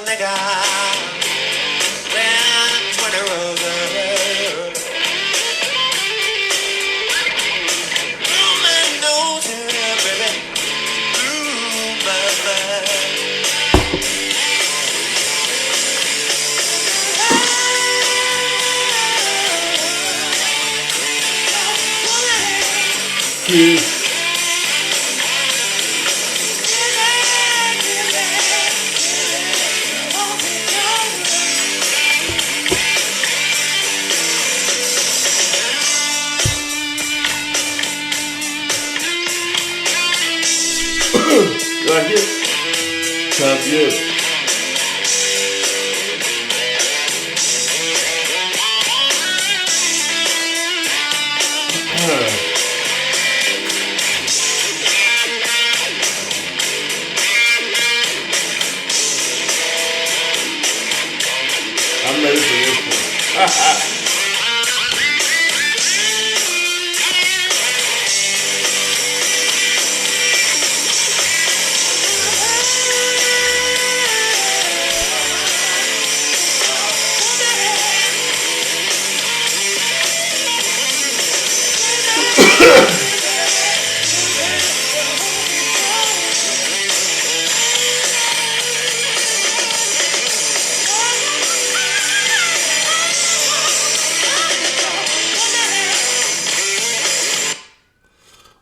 nigga. When it rolls around. Woman knows it, baby. Ooh, my, my. Cheers. You like it? Sounds good. I'm ready for this one.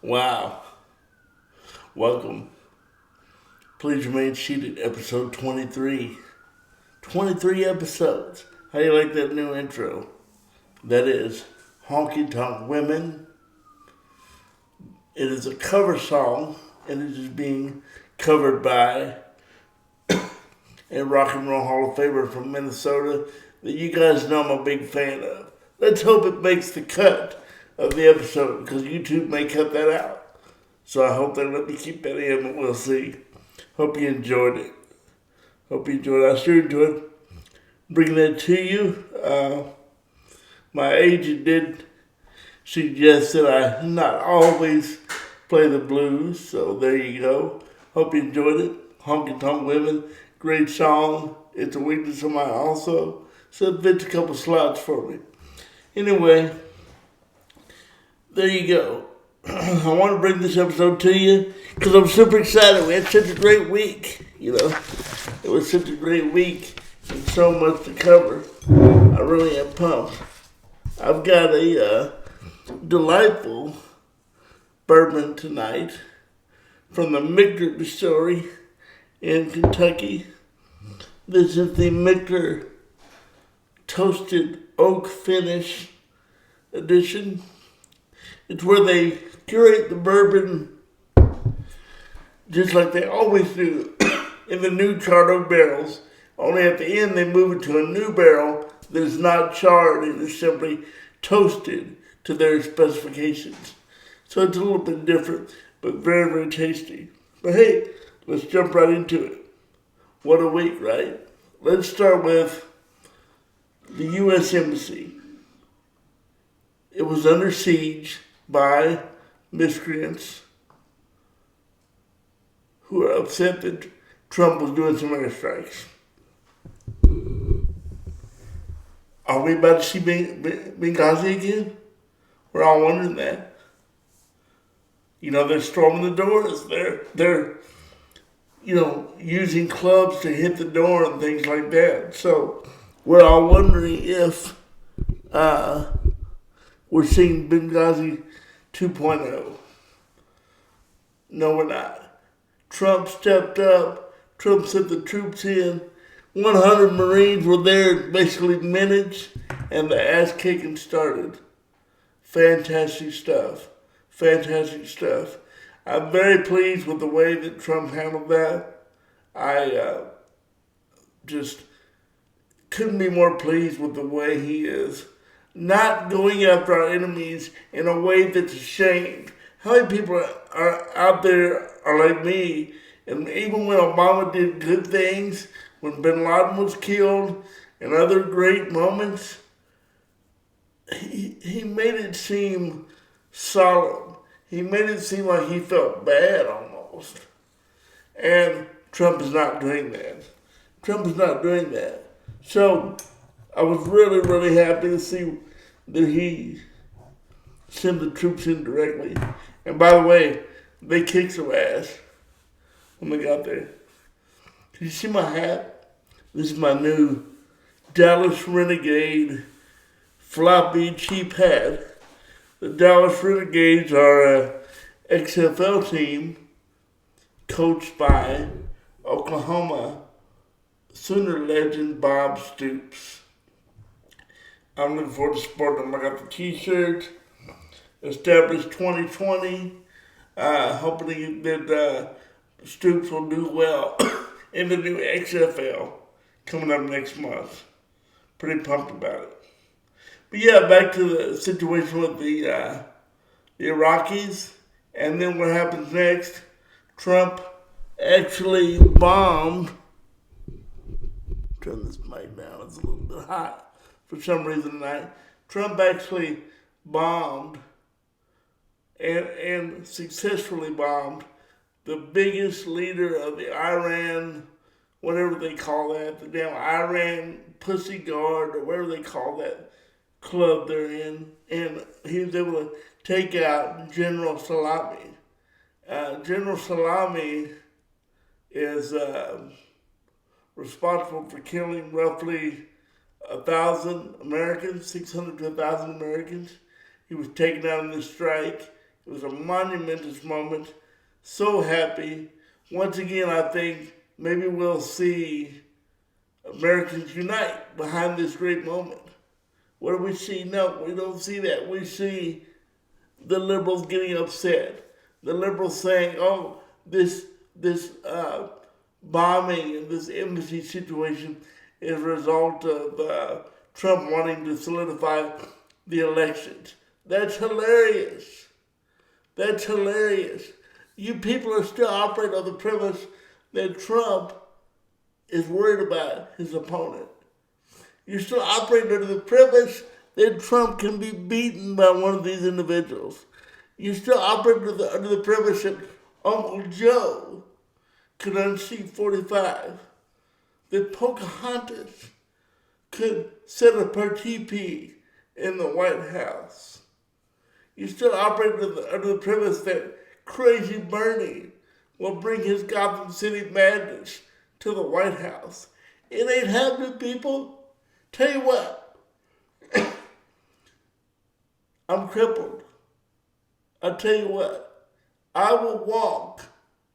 Wow. Welcome. Please remain seated, episode 23. 23 episodes. How do you like that new intro? That is Honky Tonk Women. It is a cover song, and it is being covered by a Rock and Roll Hall of Famer from Minnesota that you guys know I'm a big fan of. Let's hope it makes the cut of the episode, because YouTube may cut that out. So I hope they let me keep that in, but we'll see. Hope you enjoyed it. I sure enjoyed bringing that to you. My agent did suggest that I not always play the blues, so there you go. Hope you enjoyed it. Honky Tonk Women, great song. It's a weakness of mine also, so it fits a couple slots for me. Anyway, there you go. I want to bring this episode to you because I'm super excited. We had such a great week, It was such a great week and so much to cover. I really am pumped. I've got a delightful bourbon tonight from the Michter Distillery in Kentucky. This is the Michter Toasted Oak Finish edition. It's where they curate the bourbon just like they always do in the new charred oak barrels. Only at the end they move it to a new barrel that is not charred and is simply toasted to their specifications. So it's a little bit different, but very, very tasty. But hey, let's jump right into it. What a week, right? Let's start with the U.S. Embassy. It was under siege by miscreants who are upset that Trump was doing some airstrikes. Are we about to see Benghazi again? We're all wondering that. They're storming the doors. They're using clubs to hit the door and things like that. So we're all wondering if we're seeing Benghazi 2.0. No, we're not. Trump stepped up. Trump sent the troops in. 100 Marines were there in basically minutes, and the ass kicking started. Fantastic stuff. I'm very pleased with the way that Trump handled that. I just couldn't be more pleased with the way he is not going after our enemies in a way that's ashamed. How many people are out there are like me, and even when Obama did good things, when bin Laden was killed, and other great moments, he made it seem solemn. He made it seem like he felt bad almost. And Trump is not doing that. Trump is not doing that. So I was really, really happy to see that he sent the troops in directly. And by the way, they kicked some ass when they got there. Can you see my hat? This is my new Dallas Renegade floppy cheap hat. The Dallas Renegades are a XFL team coached by Oklahoma Sooner legend Bob Stoops. I'm looking forward to supporting them. I got the t-shirt, established 2020, hoping that Stoops will do well in the new XFL coming up next month. Pretty pumped about it. But yeah, back to the situation with the Iraqis, and then what happens next? Trump actually bombed. Turn this mic down, it's a little bit hot for some reason tonight. Trump actually bombed and successfully bombed the biggest leader of the Iran, whatever they call that, the damn Iran Pussy Guard, or whatever they call that club they're in, and he was able to take out General Salami. General Salami is responsible for killing roughly 1,000 Americans, 600 to 1,000 Americans. He was taken out in this strike. It was a monumentous moment. So happy. Once again, I think maybe we'll see Americans unite behind this great moment. What do we see? No, we don't see that. We see the liberals getting upset. The liberals saying, oh, this bombing and this embassy situation is a result of Trump wanting to solidify the elections. That's hilarious. That's hilarious. You people are still operating on the premise that Trump is worried about his opponent. You're still operating under the premise that Trump can be beaten by one of these individuals. You're still operating under the premise that Uncle Joe could unseat 45, that Pocahontas could set up her teepee in the White House. You're still operating under the premise that Crazy Bernie will bring his Gotham City madness to the White House. It ain't happening, people. Tell you what, I'm crippled. I tell you what, I will walk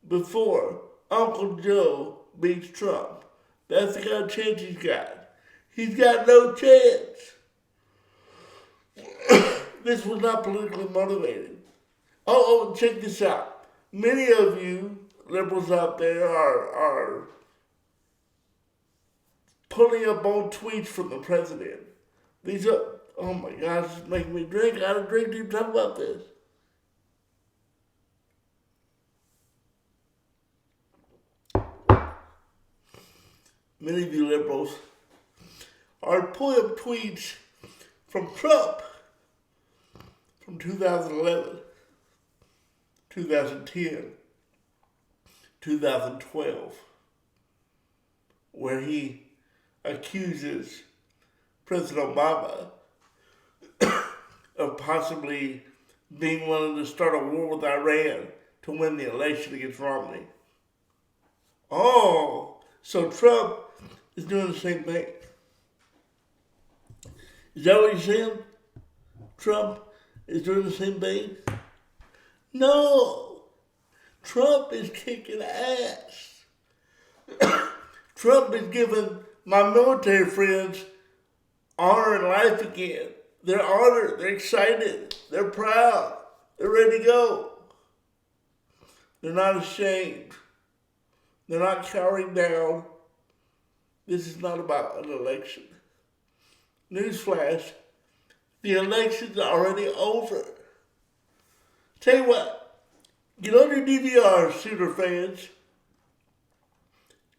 before Uncle Joe beats Trump. That's the kind of chance he's got. He's got no chance. This was not politically motivated. Oh, check this out. Many of you liberals out there are pulling up old tweets from the president. These are, oh my gosh, it's making me drink. I don't drink to even talk about this. Many of you liberals are pulling up tweets from Trump from 2011, 2010, 2012, where he accuses President Obama of possibly being willing to start a war with Iran to win the election against Romney. Oh, so Trump is doing the same thing. Is that what he's saying? Trump is doing the same thing? No. Trump is kicking ass. Trump is giving my military friends honor in life again. They're honored. They're excited. They're proud. They're ready to go. They're not ashamed. They're not cowering down. This is not about an election. Newsflash, the election's already over. Tell you what, get on your DVR, Sooner fans,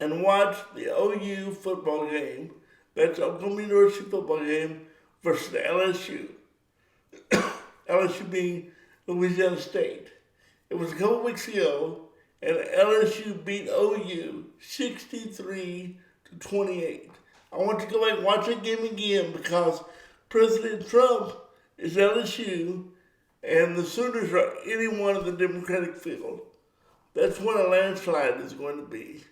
and watch the OU football game. That's Oklahoma University football game versus LSU. LSU being Louisiana State. It was a couple weeks ago, and LSU beat OU 63-24. to 28. I want to go back and watch that game again because President Trump is LSU and the Sooners are anyone in the Democratic field. That's what a landslide is going to be.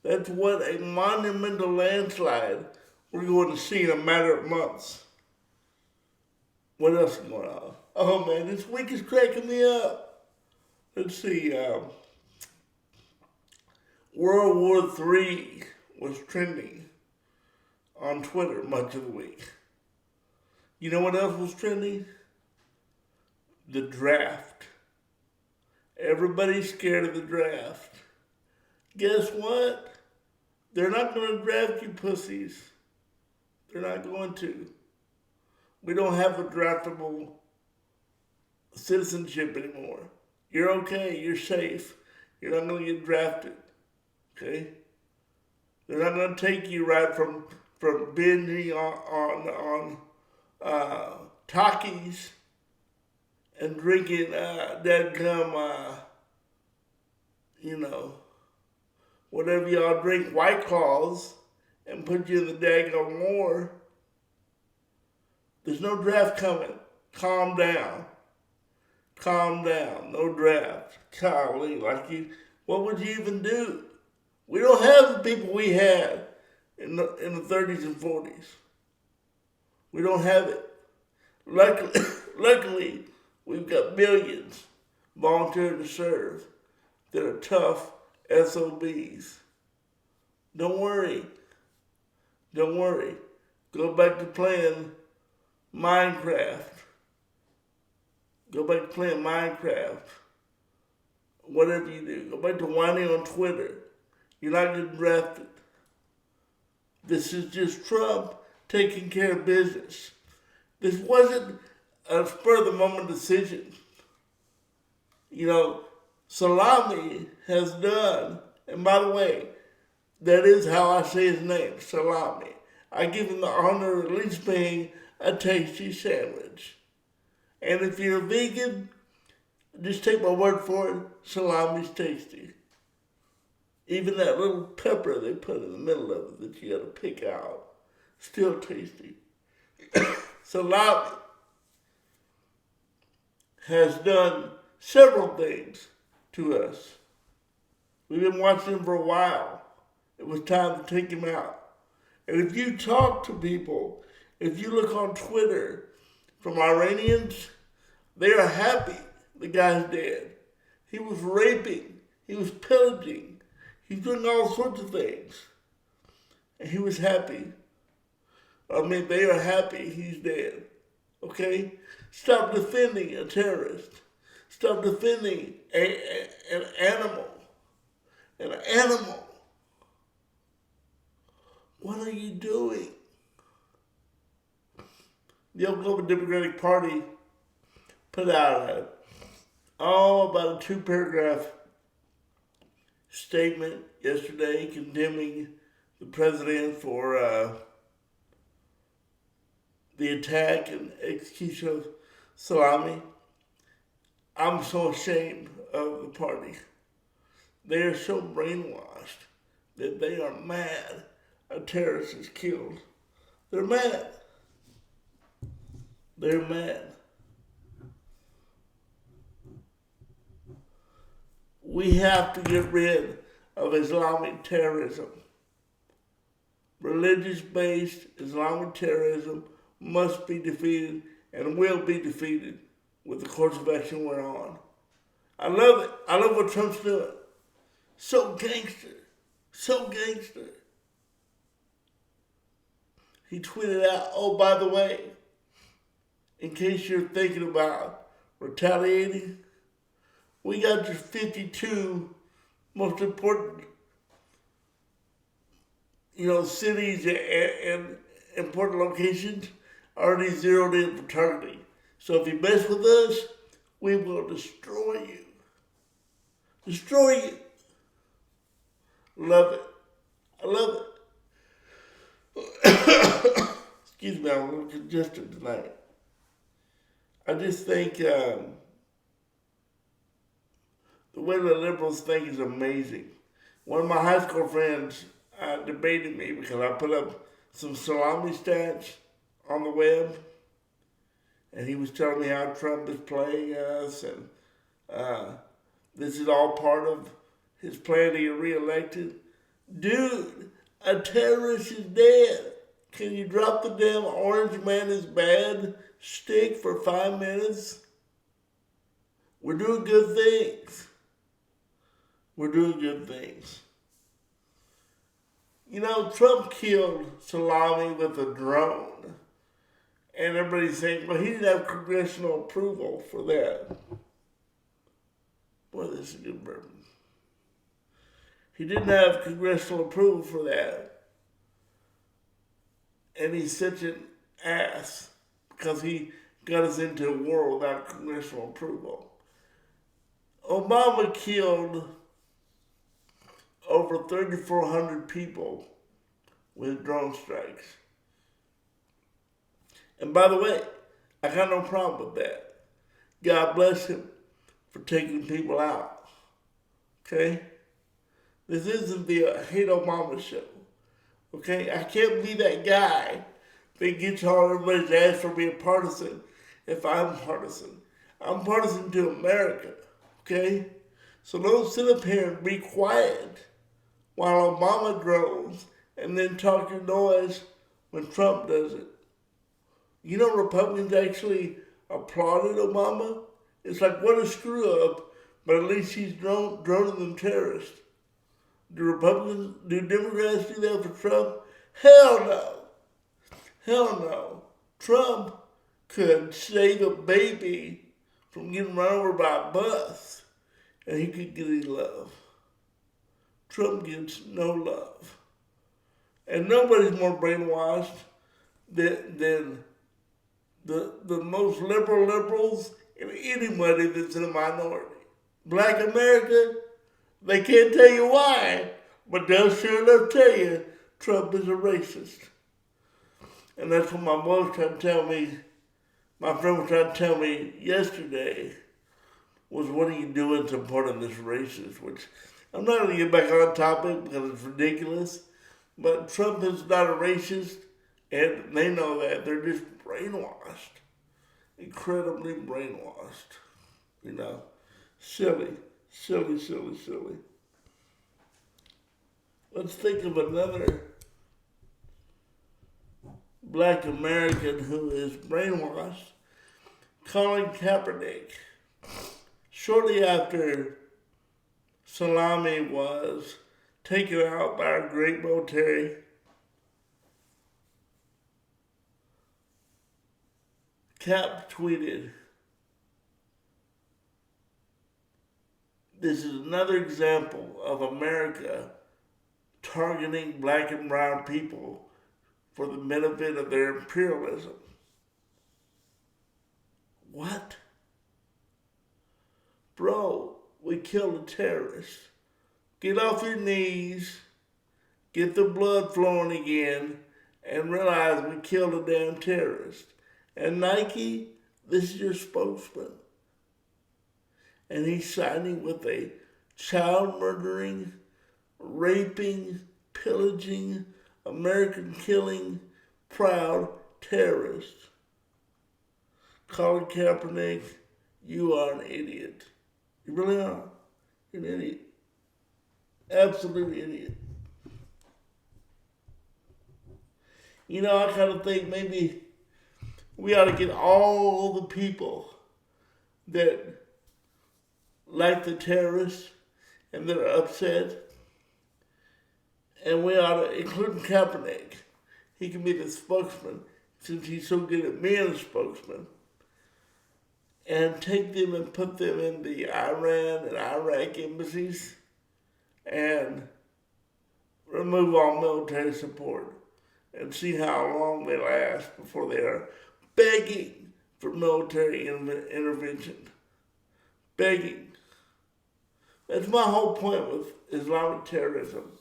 That's what a monumental landslide we're going to see in a matter of months. What else is going on? Oh man, this week is cracking me up. Let's see. World War III was trending on Twitter much of the week. You know what else was trending? The draft. Everybody's scared of the draft. Guess what? They're not going to draft you pussies. They're not going to. We don't have a draftable citizenship anymore. You're okay. You're safe. You're not going to get drafted. Okay? They're not going to take you right from binging on Takis and drinking dadgum, whatever y'all drink, White Claws, and put you in the daggone war. There's no draft coming. Calm down. Calm down. No draft. Golly, what would you even do? We don't have the people we had in the 30s and 40s. We don't have it. Luckily, we've got millions volunteering to serve that are tough SOBs. Don't worry. Don't worry. Go back to playing Minecraft. Go back to playing Minecraft. Whatever you do. Go back to whining on Twitter. You're not getting drafted. This is just Trump taking care of business. This wasn't a spur-of-the-moment decision. Salami has done, and by the way, that is how I say his name, Salami. I give him the honor of at least being a tasty sandwich. And if you're a vegan, just take my word for it, salami's tasty. Even that little pepper they put in the middle of it that you gotta pick out, still tasty. Salami has done several things to us. We've been watching him for a while. It was time to take him out. And if you talk to people, if you look on Twitter from Iranians, they are happy the guy's dead. He was raping. He was pillaging. He's doing all sorts of things. And he was happy. They are happy he's dead. Okay? Stop defending a terrorist. Stop defending an animal. An animal. What are you doing? The Oklahoma Democratic Party put out about a 2-paragraph statement yesterday condemning the president for the attack and execution of Salami. I'm so ashamed of the party. They are so brainwashed that they are mad a terrorist is killed. They're mad. They're mad. We have to get rid of Islamic terrorism. Religious-based Islamic terrorism must be defeated and will be defeated with the course of action we're on. I love it. I love what Trump's doing. So gangster. So gangster. He tweeted out, oh, by the way, in case you're thinking about retaliating, we got your 52 most important, cities and important locations already zeroed in for targeting. So if you mess with us, we will destroy you. Destroy you. Love it. I love it. Excuse me, I'm a little congested tonight. I just think the way the liberals think is amazing. One of my high school friends debating me because I put up some salami stats on the web, and he was telling me how Trump is playing us, and this is all part of his plan to get reelected. Dude, a terrorist is dead. Can you drop the damn orange man is bad stick for 5 minutes? We're doing good things. We're doing good things. You know, Trump killed Salami with a drone. And everybody's saying, well, he didn't have congressional approval for that. Boy, this is a good bourbon. He didn't have congressional approval for that. And he's such an ass because he got us into a war without congressional approval. Obama killed over 3,400 people with drone strikes. And by the way, I got no problem with that. God bless him for taking people out. Okay? This isn't the Hate Obama show. Okay? I can't be that guy that gets on everybody's ass for being partisan if I'm partisan. I'm partisan to America. Okay? So don't sit up here and be quiet while Obama drones and then talk your noise when Trump does it. You know, Republicans actually applauded Obama. It's like, what a screw up, but at least he's droning them terrorists. Do Democrats do that for Trump? Hell no. Hell no. Trump could save a baby from getting run over by a bus, and he could get any love. Trump gets no love. And nobody's more brainwashed than the most liberals and anybody that's in a minority. Black America, they can't tell you why, but they'll sure enough tell you Trump is a racist. And that's what my boy was trying to tell me, my friend was trying to tell me yesterday, was what are you doing supporting this racist? Which I'm not going to get back on topic because it's ridiculous, but Trump is not a racist, and they know that. They're just brainwashed. Incredibly brainwashed. You know? Silly. Silly, silly, silly. Let's think of another Black American who is brainwashed. Colin Kaepernick. Shortly after Salami was taken out by our great military, Cap tweeted, "This is another example of America targeting black and brown people for the benefit of their imperialism." What? Bro, we killed a terrorist. Get off your knees, get the blood flowing again, and realize we killed a damn terrorist. And Nike, this is your spokesman. And he's siding with a child murdering, raping, pillaging, American killing, proud terrorist. Colin Kaepernick, you are an idiot. You really are. You're an idiot. Absolute idiot. You know, I kind of think maybe we ought to get all the people that like the terrorists and that are upset, and we ought to, including Kaepernick, he can be the spokesman since he's so good at being a spokesman, and take them and put them in the Iran and Iraq embassies and remove all military support and see how long they last before they are begging for military intervention. Begging. That's my whole point with Islamic terrorism.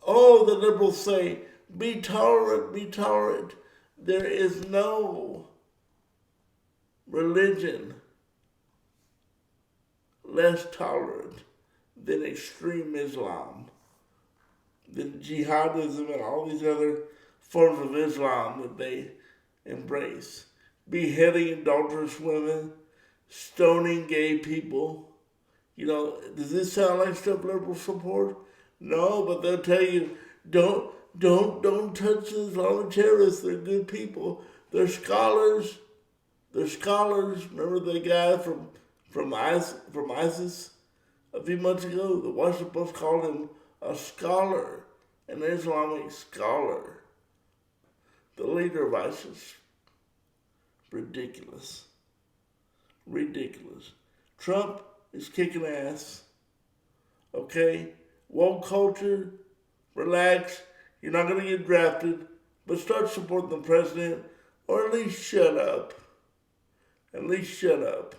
Oh, the liberals say, be tolerant, be tolerant. There is no religion less tolerant than extreme Islam. the jihadism and all these other forms of Islam that they embrace. Beheading adulterous women, stoning gay people. Does this sound like stuff liberals support? No, but they'll tell you, don't touch the Islamic terrorists. They're good people. They're scholars. They're scholars. Remember the guy from ISIS a few months ago? The Washington Post called him a scholar, an Islamic scholar. The leader of ISIS. Ridiculous. Ridiculous. Trump is kicking ass. Okay? Woke culture, relax. You're not going to get drafted, but start supporting the president, or at least shut up. At least shut up.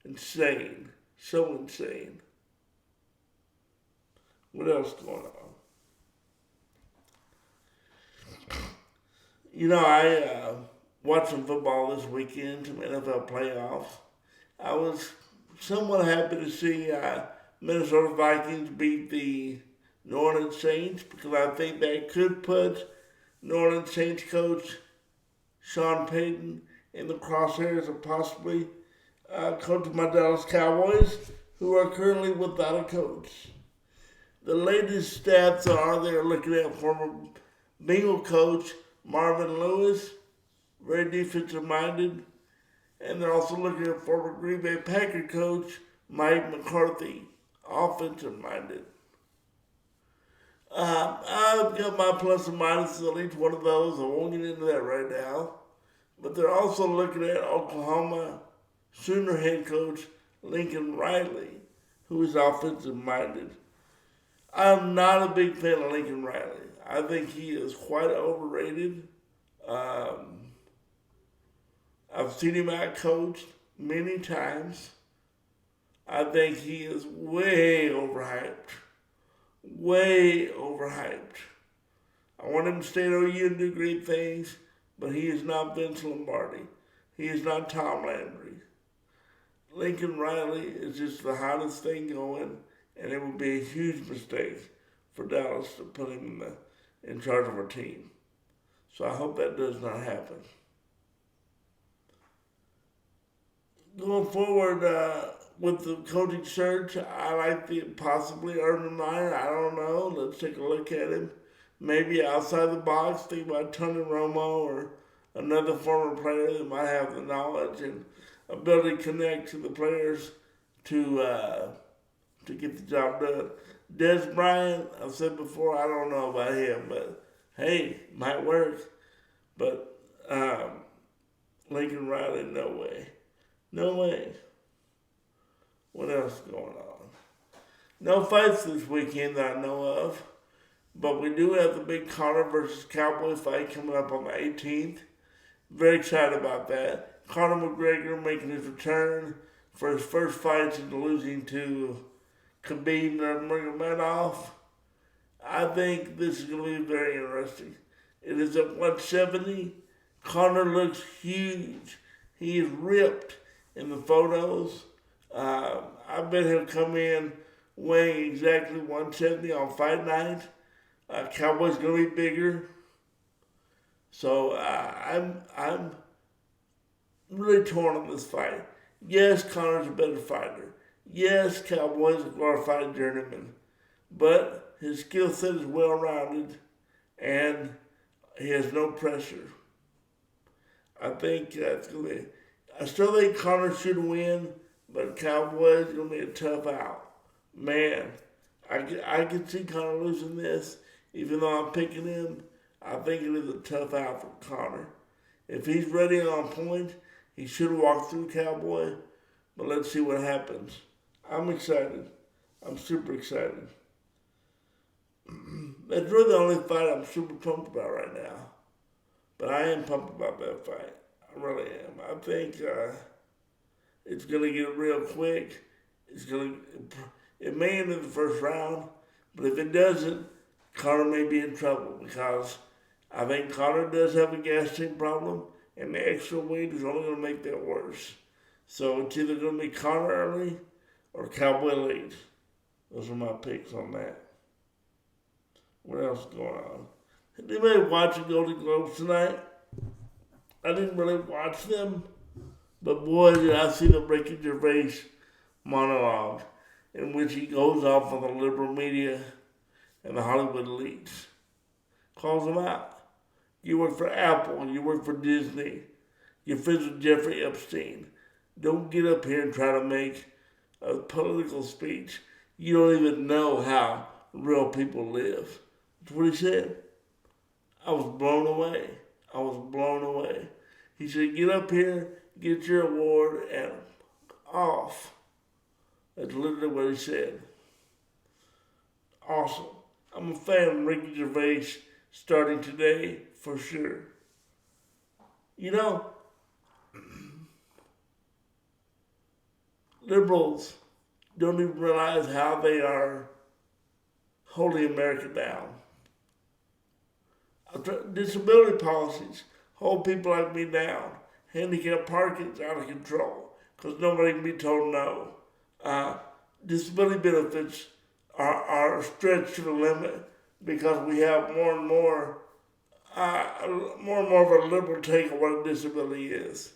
Insane. So insane. What else going on? I watched some football this weekend, some NFL playoffs. I was somewhat happy to see Minnesota Vikings beat the New Orleans Saints, because I think that could put New Orleans Saints coach Sean Payton in the crosshairs of possibly coaching my Dallas Cowboys, who are currently without a coach. The latest stats are they're looking at former Bengal coach Marvin Lewis, very defensive minded, and they're also looking at former Green Bay Packer coach Mike McCarthy, offensive minded. I've got my plus and minuses on each one of those. I won't get into that right now. But they're also looking at Oklahoma Sooner head coach Lincoln Riley, who is offensive minded. I'm not a big fan of Lincoln Riley. I think he is quite overrated. I've seen him out coached many times. I think he is way overhyped. Way overhyped. I want him to stay at OU and do great things, but he is not Vince Lombardi. He is not Tom Landry. Lincoln Riley is just the hottest thing going, and it would be a huge mistake for Dallas to put him in charge of our team. So I hope that does not happen. Going forward with the coaching search, I like the possibly Urban Meyer. I don't know. Let's take a look at him. Maybe outside the box, think about Tony Romo or another former player that might have the knowledge and ability to connect to the players to get the job done. Des Bryant, I've said before, I don't know about him, but hey, might work. But Lincoln Riley, no way. No way. What else is going on? No fights this weekend that I know of, but we do have the big Conor versus Cowboy fight coming up on the 18th. Very excited about that. Conor McGregor making his return for his first fight since losing to Khabib Nurmagomedov. I think this is going to be very interesting. It is at 170. Conor looks huge. He is ripped in the photos. I bet he'll come in weighing exactly 170 on fight night. Cowboy's going to be bigger. So I'm really torn on this fight. Yes, Conor's a better fighter. Yes, Cowboy's a glorified journeyman. But his skill set is well-rounded, and he has no pressure. I think that's going to be... I still think Conor should win, but Cowboy's going to be a tough out. Man, I can see Conor losing this. Even though I'm picking him, I think it is a tough out for Conor. If he's ready and on point, he should walk through Cowboy, but let's see what happens. I'm excited. I'm super excited. That's really the only fight I'm super pumped about right now. But I am pumped about that fight. I really am. I think it's going to get real quick. It may end in the first round, but if it doesn't, Conor may be in trouble, because I think Conor does have a gas tank problem, and the extra weight is only going to make that worse. So it's either going to be Conor early or Cowboy late. Those are my picks on that. What else is going on? Did anybody watch the Golden Globes tonight? I didn't really watch them, but boy, did I see the Ricky Gervais monologue in which he goes off on the liberal media and the Hollywood elites. Calls them out. You work for Apple, you work for Disney, you're friends with Jeffrey Epstein. Don't get up here and try to make a political speech. You don't even know how real people live. That's what he said. I was blown away. I was blown away. He said, get up here, get your award, and off. That's literally what he said. Awesome. I'm a fan of Ricky Gervais starting today, for sure. You know, liberals don't even realize how they are holding America down. Disability policies hold people like me down. Handicap parking's out of control because nobody can be told no. Disability benefits are stretched to the limit because we have more and more of a liberal take on what a disability is.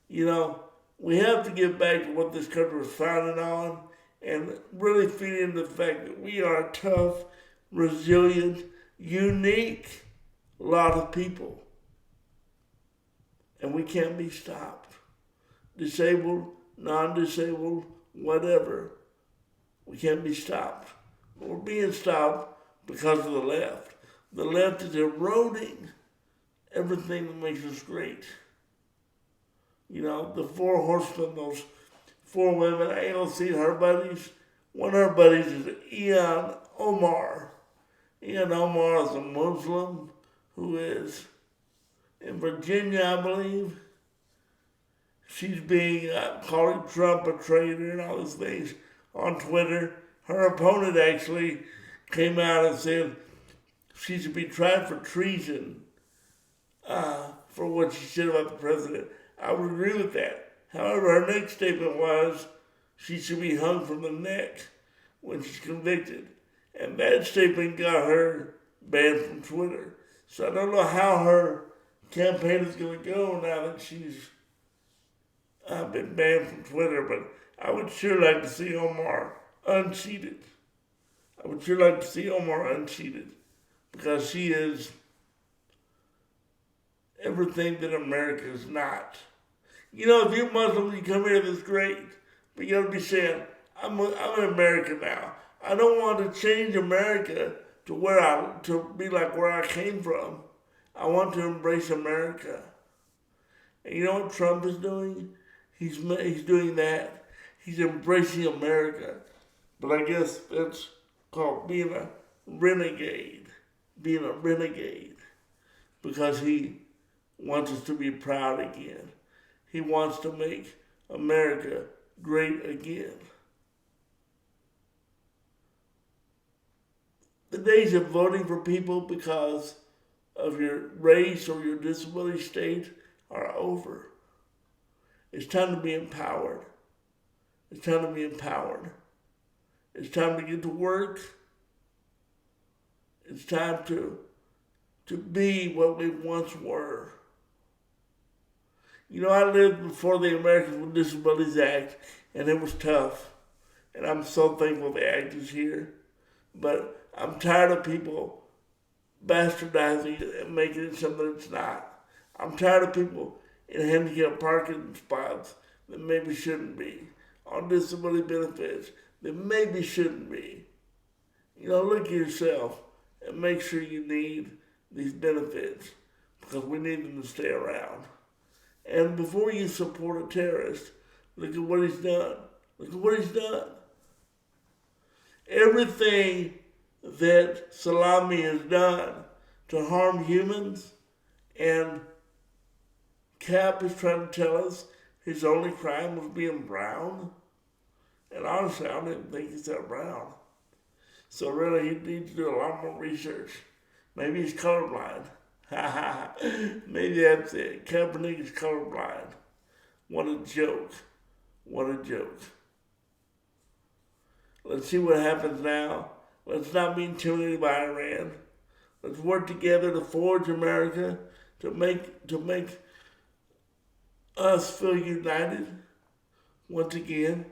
You know, we have to get back to what this country was founded on and really feed into the fact that we are a tough, resilient, unique lot of people. And we can't be stopped. Disabled, non-disabled, whatever. We can't be stopped. But we're being stopped because of the left. The left is eroding everything that makes us great. You know, the four horsemen, those four women, AOC and her buddies. One of her buddies is Ilhan Omar. Ilhan Omar is a Muslim who is in Virginia, I believe. She's being calling Trump a traitor and all these things on Twitter. Her opponent actually came out and said she should be tried for treason for what she said about the president. I would agree with that. However, her next statement was she should be hung from the neck when she's convicted. And that statement got her banned from Twitter. So I don't know how her campaign is going to go now that she's been banned from Twitter, but I would sure like to see Omar unseated. I would sure like to see Omar unseated because she is everything that America is not. You know, if you're Muslim, you come here, that's great. But you gotta be saying, I'm in America now. I don't want to change America to be like where I came from. I want to embrace America. And you know what Trump is doing? He's doing that. He's embracing America. But I guess that's called being a renegade. Being a renegade. Because he wants us to be proud again. He wants to make America great again. The days of voting for people because of your race or your disability state are over. It's time to be empowered. It's time to be empowered. It's time to get to work. It's time to be what we once were. You know, I lived before the Americans with Disabilities Act, and it was tough. And I'm so thankful the act is here. But I'm tired of people bastardizing it and making it something it's not. I'm tired of people in handicap parking spots that maybe shouldn't be, on disability benefits that maybe shouldn't be. You know, look at yourself and make sure you need these benefits because we need them to stay around. And before you support a terrorist, look at what he's done. Look at what he's done. Everything that Salami has done to harm humans, and Cap is trying to tell us his only crime was being brown. And honestly, I don't even think he's that brown. So really, he needs to do a lot more research. Maybe he's colorblind. Maybe that's it. Kaepernick is colorblind. What a joke. What a joke. Let's see what happens now. Let's not be intimidated by Iran. Let's work together to forge America, to make us feel united once again.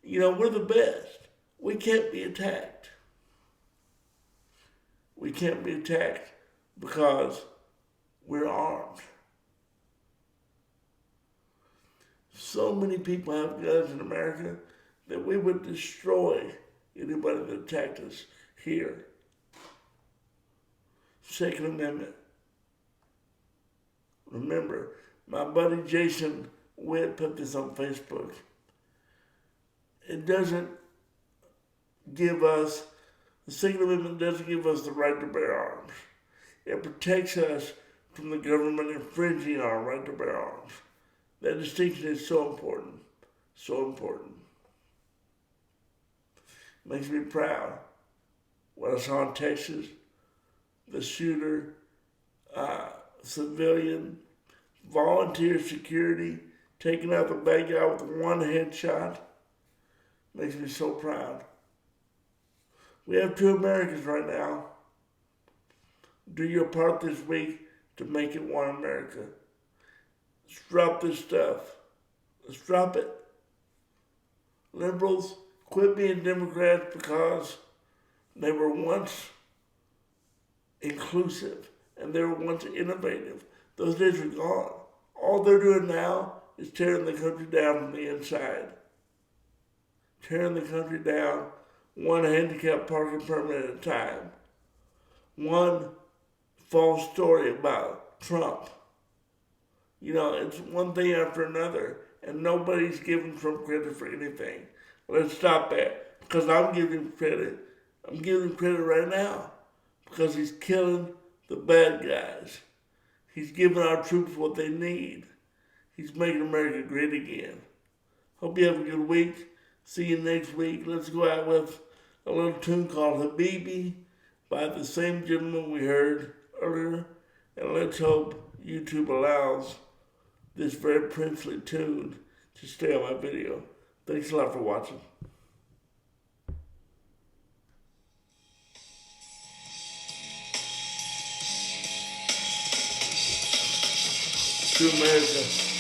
You know, we're the best. We can't be attacked. We can't be attacked because we're armed. So many people have guns in America that we would destroy anybody that attacked us here. Second Amendment. Remember, my buddy Jason Witt put this on Facebook. It doesn't give us, the Second Amendment doesn't give us the right to bear arms. It protects us from the government infringing our right to bear arms. That distinction is so important, so important. Makes me proud. What I saw in Texas, the shooter, civilian, volunteer security, taking out the bad guy with one headshot, makes me so proud. We have two Americas right now. Do your part this week to make it one America. Let's drop this stuff. Let's drop it. Liberals, quit being Democrats because they were once inclusive and they were once innovative. Those days are gone. All they're doing now is tearing the country down from the inside. Tearing the country down, one handicapped parking permit at a time. One false story about Trump. You know, it's one thing after another, and nobody's giving Trump credit for anything. Let's stop that, because I'm giving him credit. I'm giving him credit right now, because he's killing the bad guys. He's giving our troops what they need. He's making America great again. Hope you have a good week. See you next week. Let's go out with a little tune called Habibi by the same gentleman we heard earlier. And let's hope YouTube allows this very princely tune to stay on my video. Thanks a lot for watching. To America.